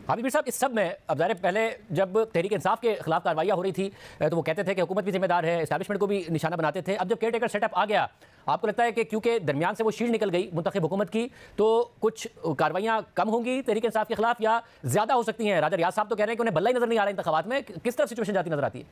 हाबिब साहब, इस सब में अब ज़ाहिर पहले जब तहरीक इंसाफ के खिलाफ कार्रवाइयाँ हो रही थी तो वो कहते थे कि हुकूमत भी जिम्मेदार है, एस्टैब्लिशमेंट को भी निशाना बनाते थे। अब जब केयर टेकर सेटअप आ गया, आपको लगता है कि क्योंकि दरमियान से वो शील्ड निकल गई मुंतखब हुकूमत की, तो कुछ कार्रवाइयाँ कम होंगी तहरीक इंसाफ के खिलाफ या ज़्यादा हो सकती हैं? राजा रियाज साहब तो कह रहे हैं कि उन्हें बल्ला ही नजर नहीं आ रहा इंतखाबात में। किस तरह सिचुएशन जाती नजर आती है?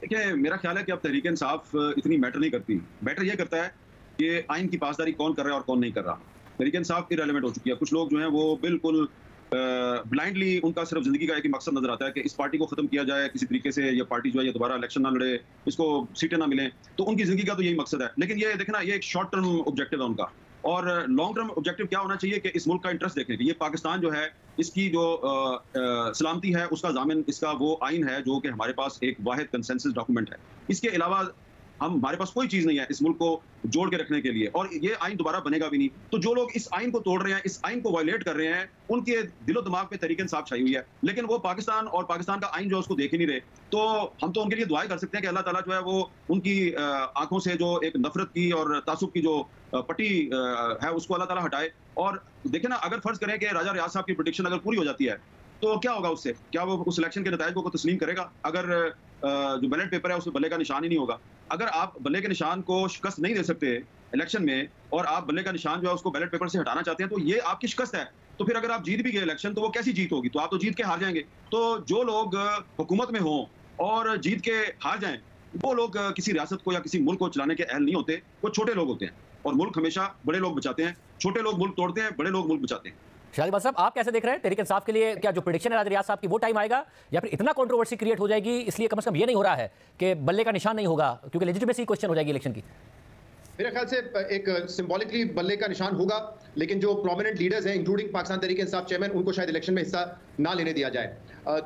देखिए, मेरा ख्याल है कि अब तहरीक इंसाफ इतनी मैटर नहीं करती। मैटर ये करता है कि आइन की पासदारी कौन कर रहा है और कौन नहीं कर रहा। तहरीक इंसाफ इररिलेवेंट हो चुकी है। कुछ लोग जो हैं वो बिल्कुल ब्लाइंडली, उनका सिर्फ जिंदगी का एक ही मकसद नजर आता है कि इस पार्टी को खत्म किया जाए किसी तरीके से, ये पार्टी जो है ये दोबारा इलेक्शन ना लड़े, इसको सीटें ना मिलें। तो उनकी जिंदगी का तो यही मकसद है। लेकिन ये देखना, ये एक शॉर्ट टर्म ऑब्जेक्टिव है उनका। और लॉन्ग टर्म ऑब्जेक्टिव क्या होना चाहिए कि इस मुल्क का इंटरेस्ट देखें कि ये पाकिस्तान जो है, इसकी जो सलामती है उसका जामिन इसका वो आइन है जो कि हमारे पास एक वाहिद कंसेंसस डॉक्यूमेंट है। इसके अलावा हमारे पास कोई चीज नहीं है इस मुल्क को जोड़ के रखने के लिए, और ये आइन दोबारा बनेगा भी नहीं। तो जो लोग इस आइन को तोड़ रहे हैं, इस आइन को वायलेट कर रहे हैं, उनके दिलो दिमाग पे तहरीक इंसाफ छाई हुई है, लेकिन वो पाकिस्तान और पाकिस्तान का आइन जो है उसको देख ही नहीं रहे। तो हम तो उनके लिए दुआएं कर सकते हैं कि अल्लाह ताला जो है वो उनकी आंखों से जो एक नफरत की और तासुब की जो पट्टी है उसको अल्लाह ताला हटाए। और देखे ना, अगर फर्ज करें कि राजा रियाज साहब की प्रेडिक्शन अगर पूरी हो जाती है तो क्या होगा उससे? क्या वो उस इलेक्शन के नतीजे को तस्लीम करेगा? अगर जो बैलेट पेपर है उसमें बल्ले का निशान ही नहीं होगा। अगर आप बल्ले के निशान को शिकस्त नहीं दे सकते इलेक्शन में, और आप बल्ले का निशान जो है उसको बैलेट पेपर से हटाना चाहते हैं, तो ये आपकी शिकस्त है। तो फिर अगर आप जीत भी गए इलेक्शन, तो वो कैसी जीत होगी? तो आप तो जीत के हार जाएंगे। तो जो लोग हुकूमत में हों और जीत के हार जाएं, वो लोग किसी रियासत को या किसी मुल्क को चलाने के अहल नहीं होते। वो छोटे लोग होते हैं, और मुल्क हमेशा बड़े लोग बचाते हैं। छोटे लोग मुल्क तोड़ते हैं, बड़े लोग मुल्क बचाते हैं। शाहिद साहब, आप कैसे देख रहे हैं तहरीक इंसाफ के लिए? क्या जो प्रेडिक्शन है राजा रियाज साहब की वो टाइम आएगा, या फिर इतना कंट्रोवर्सी क्रिएट हो जाएगी इसलिए कम से कम ये नहीं हो रहा है कि बल्ले का निशान नहीं होगा, क्योंकि लेजिटिमेसी क्वेश्चन हो जाएगी इलेक्शन की? मेरे ख्याल से एक सिंबॉलिकली बल्ले का निशान होगा, लेकिन जो प्रोमिनेंट लीडर्स हैं इंक्लूडिंग पाकिस्तान तहरीक इंसाफ चेयरमैन, उनको शायद इलेक्शन में हिस्सा ना लेने दिया जाए।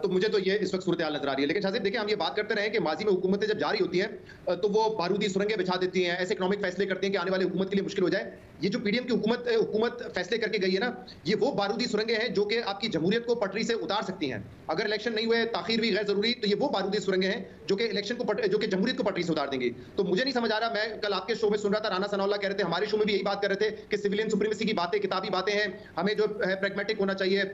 तो मुझे तो ये इस वक्त सूरत हाल नजर आ रही है। लेकिन शायद देखिए, हम ये बात करते रहे कि माजी में हुकूमतें जब जारी होती हैं तो वो बारूदी सुरंगें बिछा देती हैं, ऐसे इकोनॉमिक फैसले करती हैं कि आने वाली हुकूमत के लिए मुश्किल हो जाए। ये जो पीडीएम की हुकूमत फैसले करके गई है ना, ये वो बारूदी सुरंगें हैं जो कि आपकी जमहूरियत को पटरी से उतार सकती हैं। अगर इलेक्शन नहीं हुए, ताखीर भी गैर जरूरी, तो ये वो बारूदी सुरंगें हैं जो कि इलेक्शन को जो कि जमहूरियत को पटरी से उतार देंगी। तो मुझे नहीं समझ आ रहा, मैं कल आपके शो में सुन रहा था, राना सनाउल्लाह कह रहे थे, हमारे शो में भी यही बात कर रहे थे कि सिविलियन सुप्रीमेसी की बातें किताबी बातें हैं, हमें जो है प्रैग्मेटिक होना चाहिए,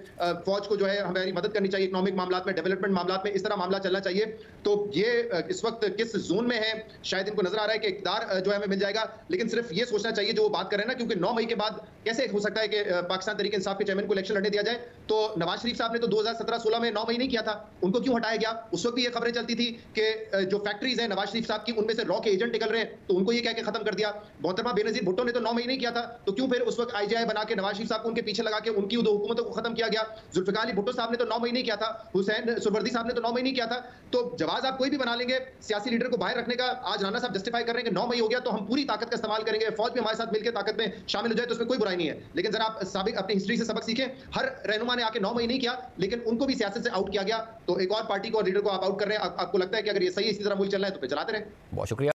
फौज को जो है हमारी मदद करनी चाहिए इकोनॉमिक मामलात में, डेवलपमेंट मामलात में, इस तरह मामला चलना चाहिए। तो ये इस वक्त किस जोन में है, शायद इनको नजर आ रहा है कि इक़्तिदार जो है हमें मिल जाएगा, लेकिन सिर्फ ये सोचना चाहिए जो वो बात कर रहे हैं ना, क्योंकि 9 मई के बाद कैसे हो सकता है कि पाकिस्तान तहरीक इंसाफ के चेयरमैन को इलेक्शन लड़ने दिया जाए? तो नवाज शरीफ साहब ने तो 2017-16 में 9 मई नहीं किया था, उनको क्यों हटाया गया? उस वक्त भी ये खबरें चलती थी कि जो फैक्ट्रीज हैं नवाज शरीफ साहब की, उनमें से रॉ के एजेंट निकल रहे हैं, तो उनको ये कह के खत्म कर दिया। मोहतरमा बेनजीर भुट्टो ने तो 9 मई नहीं किया था, तो क्यों फिर उस वक्त आईजीआई बना के नवाज शरीफ साहब को उनके पीछे लगा के उनकी हुकूमतों को खत्म किया गया? जुल्फिकार अली भुट्टो साहब ने तो 9 मई नहीं किया था, हुसैन सुरवर्दी साहब ने तो 9 मई नहीं किया था। तो जवाब आप कोई भी बना लेंगे सियासी लीडर को बाहर रखने का। आज राना साहब जस्टिफाई कर रहे हैं कि 9 मई हो गया तो हम पूरी ताकत का इस्तेमाल करेंगे, फौज भी हमारे साथ मिलकर ताकत में शामिल हो जाए, तो उसमें कोई बुराई नहीं है। लेकिन जरा आप साबिक अपनी हिस्ट्री से सबक सीखें। हर रहनुमा ने आके 9 मई नहीं किया, लेकिन उनको भी सियासत से आउट किया गया। तो एक और पार्टी को और लीडर को आप आउट कर रहे हैं। आपको लगता है कि अगर ये सही इसी तरह मुल्क चल रहा है तो फिर चलाते रहें। बहुत शुक्रिया।